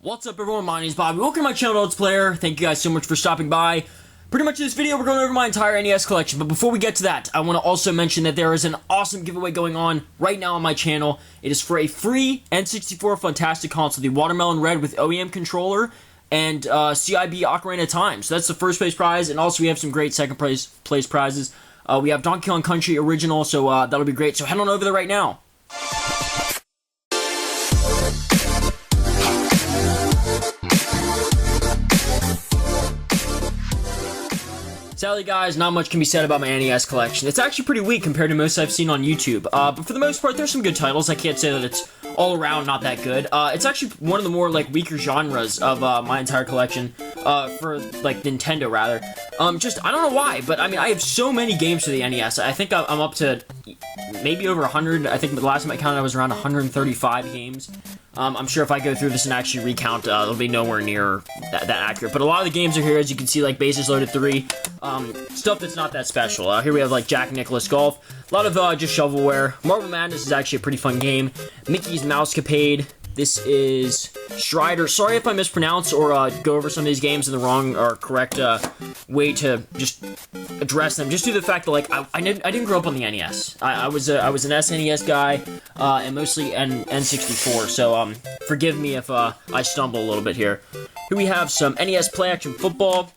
What's up, everyone? My name is Bobby. Welcome to my channel, DeltaPlayer. Thank you guys so much for stopping by. Pretty much in this video, we're going over my entire NES collection, but before we get to that, I want to also mention that there is an awesome giveaway going on right now on my channel. It is for a free N64 Fantastic console, the Watermelon Red with OEM controller and CIB Ocarina of Time. So that's the first place prize, and also we have some great second place prizes. We have Donkey Kong Country Original, so that'll be great. So head on over there right now. Sadly, guys, not much can be said about my NES collection. It's actually pretty weak compared to most I've seen on YouTube. But for the most part, there's some good titles. I can't say that it's all around not that good. It's actually one of the more weaker genres of my entire collection for Nintendo rather. I don't know why, but I mean I have so many games for the NES. I think I'm up to maybe over 100. I think the last time I counted I was around 135 games. I'm sure if I go through this and actually recount, it'll be nowhere near that accurate. But a lot of the games are here, as you can see, like Bases Loaded 3, stuff that's not that special. Here we have like Jack Nicklaus Golf, a lot of just shovelware. Marble Madness is actually a pretty fun game. Mickey's Mousecapade. This is Strider. Sorry if I mispronounce or go over some of these games in the wrong or correct way to just address them. Just due to the fact that I didn't grow up on the NES. I was an SNES guy and mostly N64. So forgive me if I stumble a little bit here. Here we have some NES Play Action Football.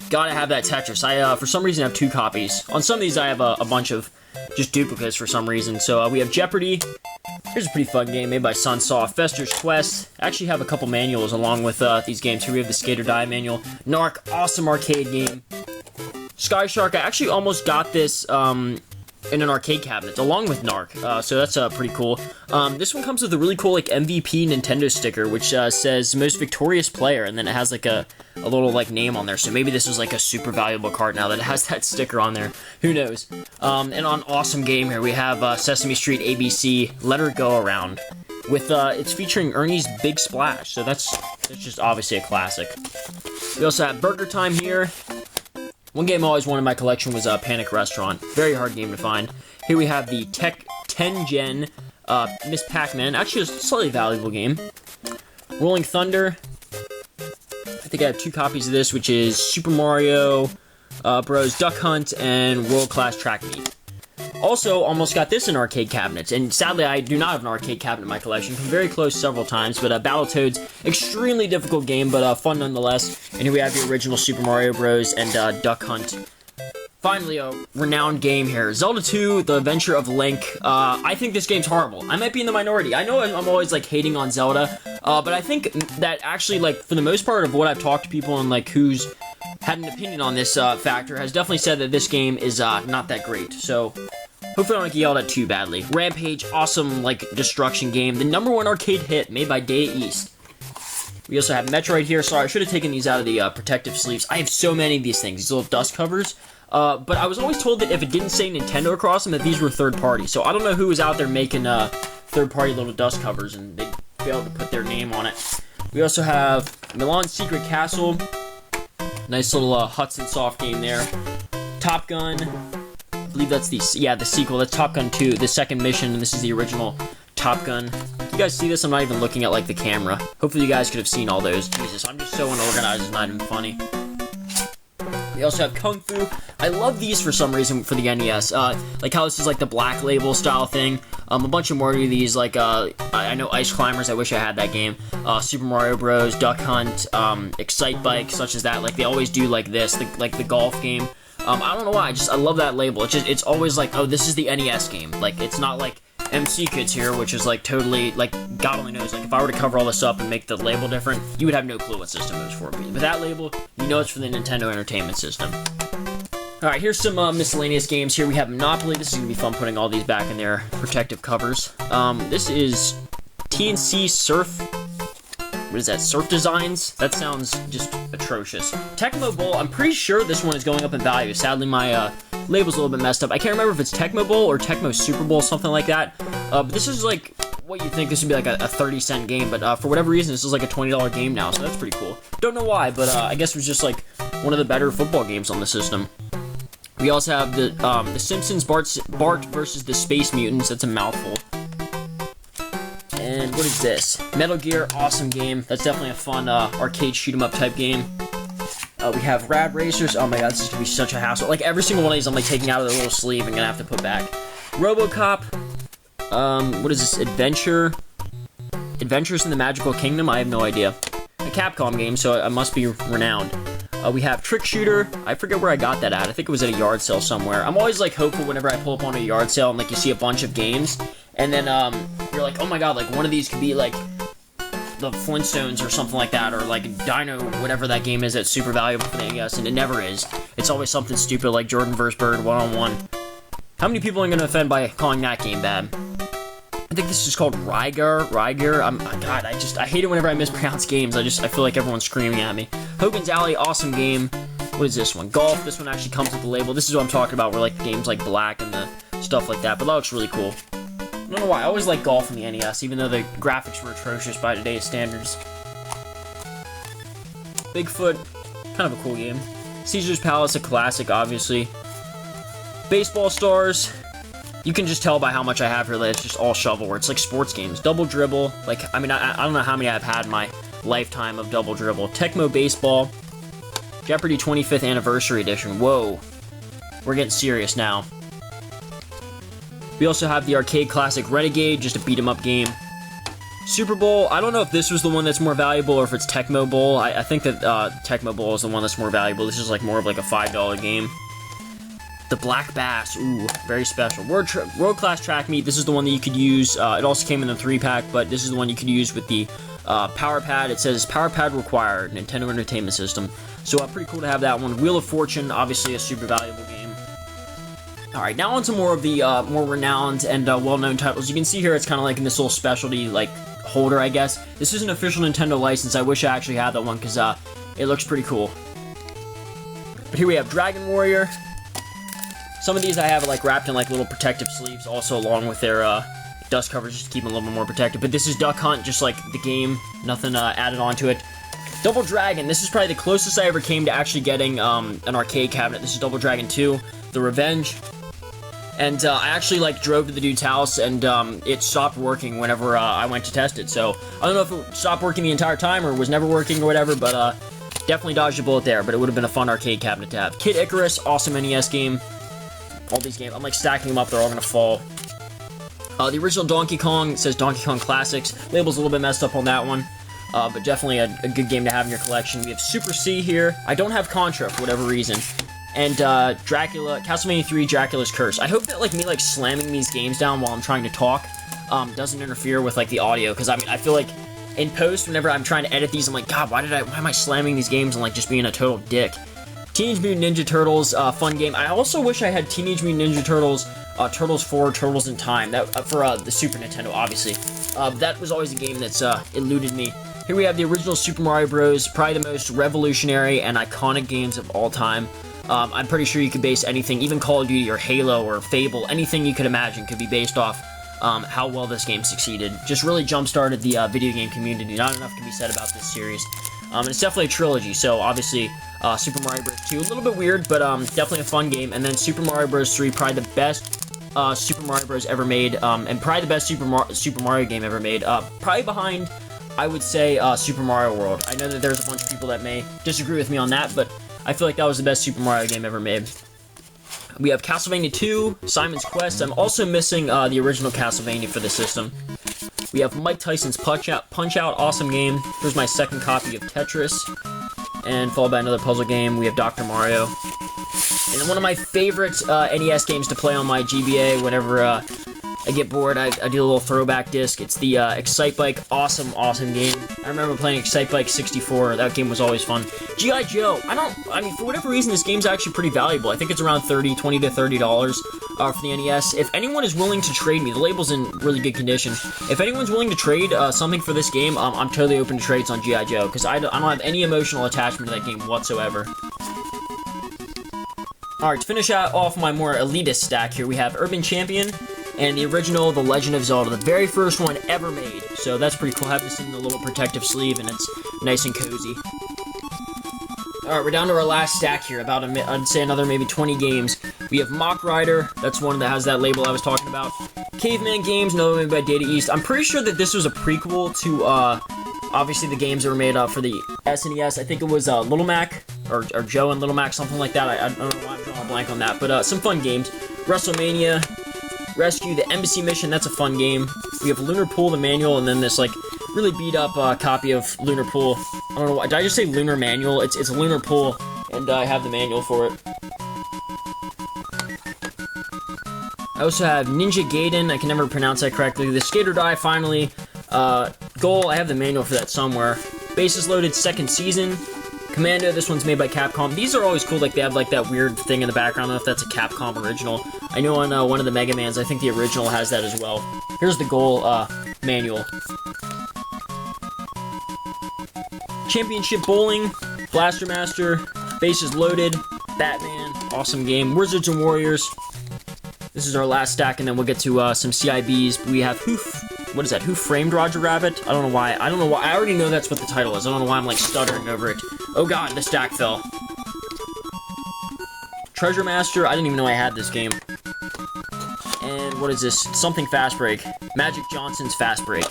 Gotta have that Tetris. I for some reason have 2 copies. On some of these I have a bunch of just duplicates for some reason. So we have Jeopardy. Here's a pretty fun game made by Sunsoft. Fester's Quest. I actually have a couple manuals along with these games. Here we have the Skate or Die manual. Narc, awesome arcade game. Sky Shark, I actually almost got this in an arcade cabinet along with Narc, so that's pretty cool. This one comes with a really cool MVP Nintendo sticker, which says most victorious player, and then it has a little name on there. So maybe this was a super valuable card now that it has that sticker on there. Who knows? And on awesome game here we have Sesame Street ABC Let Her Go Around. With it's featuring Ernie's Big Splash, so that's just obviously a classic. We also have Burger Time here. One game I always wanted in my collection was Panic Restaurant. Very hard game to find. Here we have the Tech 10 Gen Miss Pac-Man. Actually, a slightly valuable game. Rolling Thunder. I think I have 2 copies of this, which is Super Mario Bros. Duck Hunt and World Class Track Meet. Also, almost got this in arcade cabinets, and sadly I do not have an arcade cabinet in my collection. Come very close several times, but Battletoads, extremely difficult game, but fun nonetheless. And here we have the original Super Mario Bros. And Duck Hunt. Finally, a renowned game here, Zelda 2, The Adventure of Link. I think this game's horrible. I might be in the minority. I know I'm always hating on Zelda, but I think that actually, for the most part of what I've talked to people and who's had an opinion on this factor has definitely said that this game is not that great. So hopefully I don't get yelled at too badly. Rampage, awesome destruction game. The #1 arcade hit made by Day East. We also have Metroid here. Sorry, I should have taken these out of the protective sleeves. I have so many of these things, these little dust covers. But I was always told that if it didn't say Nintendo across them, that these were third party. So I don't know who was out there making third party little dust covers and they failed to put their name on it. We also have Milan's Secret Castle. Nice little Hudson Soft game there. Top Gun. I believe that's the sequel. That's Top Gun 2, the second mission, and this is the original Top Gun. You guys see this? I'm not even looking at the camera. Hopefully you guys could have seen all those. Jesus, I'm just so unorganized, it's not even funny. We also have Kung Fu. I love these for some reason for the NES. How this is the Black Label style thing. A bunch of more of these, I know Ice Climbers, I wish I had that game. Super Mario Bros, Duck Hunt, Excite Bike, such as that. They always do this, the golf game. I don't know why, I love that label. It's always oh, this is the NES game. It's not MC Kids here, which is totally, God only knows, if I were to cover all this up and make the label different, you would have no clue what system it was for. But that label, you know it's for the Nintendo Entertainment System. Alright, here's some miscellaneous games. Here we have Monopoly. This is going to be fun putting all these back in their protective covers. This is TNC Surf. What is that? Surf Designs? That sounds just atrocious. Tecmo Bowl, I'm pretty sure this one is going up in value. Sadly, my label's a little bit messed up. I can't remember if it's Tecmo Bowl or Tecmo Super Bowl, something like that. But this is what you think this would be a 30-cent game, but for whatever reason, this is a $20 game now, so that's pretty cool. Don't know why, but I guess it was just one of the better football games on the system. We also have the Simpsons Bart versus the Space Mutants. That's a mouthful. And What is this? Metal Gear, awesome game. That's definitely a fun arcade shoot-'em-up type game. We have Rad Racers. Oh my god, this is gonna be such a hassle. Like, every single one of these I'm like taking out of the little sleeve and gonna have to put back. RoboCop. What is this? Adventures in the Magical Kingdom? I have no idea. A Capcom game, so it must be renowned. We have Trick Shooter. I forget where I got that at. I think it was at a yard sale somewhere. I'm always like hopeful whenever I pull up on a yard sale and like you see a bunch of games, and then you're like, oh my god, like one of these could be like the Flintstones or something like that, or like Dino, whatever that game is that's super valuable for the NES, and it never is. It's always something stupid like Jordan vs. Bird 1-on-1. How many people are going to offend by calling that game bad? I think this is called Rygar. God, I hate it whenever I mispronounce games. I feel like everyone's screaming at me. Hogan's Alley, awesome game. What is this one? Golf. This one actually comes with the label. This is what I'm talking about, where like the game's like black and the stuff like that, but that looks really cool. I don't know why, I always like Golf in the NES, even though the graphics were atrocious by today's standards. Bigfoot, kind of a cool game. Caesar's Palace, a classic, obviously. Baseball Stars. You can just tell by how much I have here that it's just all shovelware. It's like sports games. Double Dribble. Like, I mean, I don't know how many I've had in my lifetime of Double Dribble. Tecmo Baseball. Jeopardy 25th Anniversary Edition. Whoa. We're getting serious now. We also have the arcade classic Renegade, just a beat-em-up game. Super Bowl. I don't know if this was the one that's more valuable or if it's Tecmo Bowl. I think that Tecmo Bowl is the one that's more valuable. This is like more of like a $5 game. The Black Bass, ooh, very special. World Class Track Meet, this is the one that you could use. It also came in the 3-pack, but this is the one you could use with the Power Pad. It says Power Pad required, Nintendo Entertainment System. So pretty cool to have that one. Wheel of Fortune, obviously a super valuable game. Alright, now on to more of the more renowned and well-known titles. You can see here it's kind of like in this little specialty like holder, I guess. This is an official Nintendo license. I wish I actually had that one because it looks pretty cool. But here we have Dragon Warrior. Some of these I have like wrapped in like little protective sleeves, also along with their dust covers, just to keep them a little bit more protected. But this is Duck Hunt, just like the game, nothing added onto it. Double Dragon, this is probably the closest I ever came to actually getting an arcade cabinet. This is Double Dragon 2, The Revenge. And I actually like drove to the dude's house and it stopped working whenever I went to test it. So I don't know if it stopped working the entire time or was never working or whatever, but definitely dodged a bullet there. But it would have been a fun arcade cabinet to have. Kid Icarus, awesome NES game. All these games, I'm like stacking them up, they're all gonna fall. The original Donkey Kong, it says Donkey Kong Classics. Label's a little bit messed up on that one, but definitely a good game to have in your collection. We have Super C here. I don't have Contra for whatever reason. And Dracula, Castlevania 3, Dracula's Curse. I hope that like me like slamming these games down while I'm trying to talk doesn't interfere with like the audio, because I mean I feel like in post whenever I'm trying to edit these, I'm like, God, why am I slamming these games and like just being a total dick? Teenage Mutant Ninja Turtles, fun game. I also wish I had Teenage Mutant Ninja Turtles, Turtles 4, Turtles in Time, that for the Super Nintendo, obviously. That was always a game that's eluded me. Here we have the original Super Mario Bros., probably the most revolutionary and iconic games of all time. I'm pretty sure you could base anything, even Call of Duty or Halo or Fable, anything you could imagine could be based off how well this game succeeded. Just really jump-started the video game community. Not enough can be said about this series. It's definitely a trilogy, so obviously Super Mario Bros. 2, a little bit weird, but definitely a fun game. And then Super Mario Bros. 3, probably the best Super Mario Bros. Ever made, and probably the best Super Mario game ever made. Probably behind, I would say, Super Mario World. I know that there's a bunch of people that may disagree with me on that, but I feel like that was the best Super Mario game ever made. We have Castlevania 2, Simon's Quest. I'm also missing the original Castlevania for the system. We have Mike Tyson's Punch-Out, awesome game. Here's my second copy of Tetris. And followed by another puzzle game, we have Dr. Mario. And one of my favorite NES games to play on my GBA whenever I get bored, I do a little throwback disc. It's the Excitebike, awesome game. I remember playing Excitebike 64, that game was always fun. G.I. Joe, I mean, for whatever reason, this game's actually pretty valuable. I think it's around $20 to $30 for the NES. If anyone is willing to trade me, the label's in really good condition. If anyone's willing to trade something for this game, I'm totally open to trades on G.I. Joe, because I don't have any emotional attachment to that game whatsoever. Alright, to finish off my more elitist stack here, we have Urban Champion, and the original The Legend of Zelda, the very first one ever made. So that's pretty cool. I have this in the little protective sleeve, and it's nice and cozy. Alright, we're down to our last stack here, about, I'd say another maybe 20 games. We have Mock Rider, that's one that has that label I was talking about. Caveman Games, another one made by Data East. I'm pretty sure that this was a prequel to, obviously the games that were made for the SNES. I think it was Little Mac, or Joe and Little Mac, something like that. I don't know why I'm drawing a blank on that, but some fun games. WrestleMania, Rescue, the Embassy Mission, that's a fun game. We have Lunar Pool, the manual, and then this, like, really beat-up copy of Lunar Pool. I don't know why, did I just say Lunar Manual? It's a Lunar Pool, and I have the manual for it. I also have Ninja Gaiden, I can never pronounce that correctly. The Skate or Die, finally. Goal, I have the manual for that somewhere. Bases Loaded, second season. Commando, this one's made by Capcom. These are always cool, like they have like that weird thing in the background. I don't know if that's a Capcom original. I know on one of the Mega Mans, I think the original has that as well. Here's the Goal manual. Championship Bowling, Blaster Master, Bases Loaded, Batman, awesome game. Wizards and Warriors. This is our last stack, and then we'll get to some CIBs. We have what is that? Who Framed Roger Rabbit? I don't know why. I already know that's what the title is. I don't know why I'm like stuttering over it. Oh god, the stack fell. Treasure Master. I didn't even know I had this game. And what is this? Something Fast Break. Magic Johnson's Fast Break.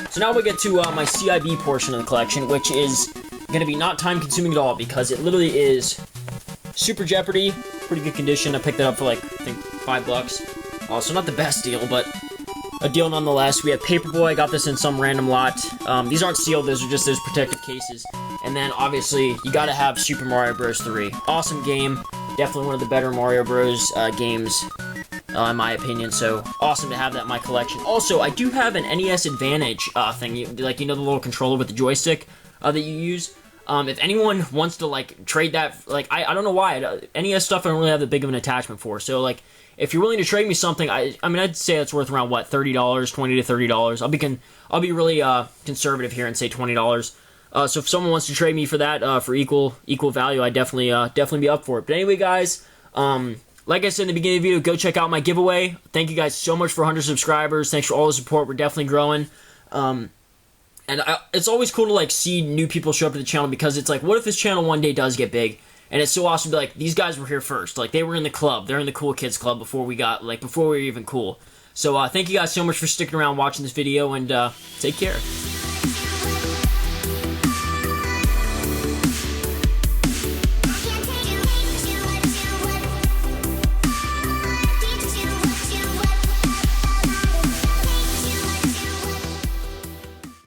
So now we get to my CIB portion of the collection, which is going to be not time consuming at all because it literally is Super Jeopardy. Pretty good condition. I picked it up for like, I think, $5. So not the best deal, but a deal nonetheless. We have Paperboy. I got this in some random lot. These aren't sealed. Those are just those protective cases. And then, obviously, you gotta have Super Mario Bros. 3. Awesome game. Definitely one of the better Mario Bros. Games, in my opinion. So, awesome to have that in my collection. Also, I do have an NES Advantage thing. Like, you know the little controller with the joystick that you use? If anyone wants to, like, trade that, like, I don't know why. NES stuff I don't really have that big of an attachment for. So, like, if you're willing to trade me something, I mean, I'd say it's worth around, what, $30, $20 to $30. I'll be really conservative here and say $20. So if someone wants to trade me for that, for equal value, I'd definitely be up for it. But anyway, guys, like I said in the beginning of the video, go check out my giveaway. Thank you guys so much for 100 subscribers. Thanks for all the support. We're definitely growing. And it's always cool to, like, see new people show up to the channel because it's like, what if this channel one day does get big? And it's so awesome to be like, these guys were here first. Like, they were in the club. They're in the Cool Kids Club before we were even cool. So, thank you guys so much for sticking around watching this video, and take care.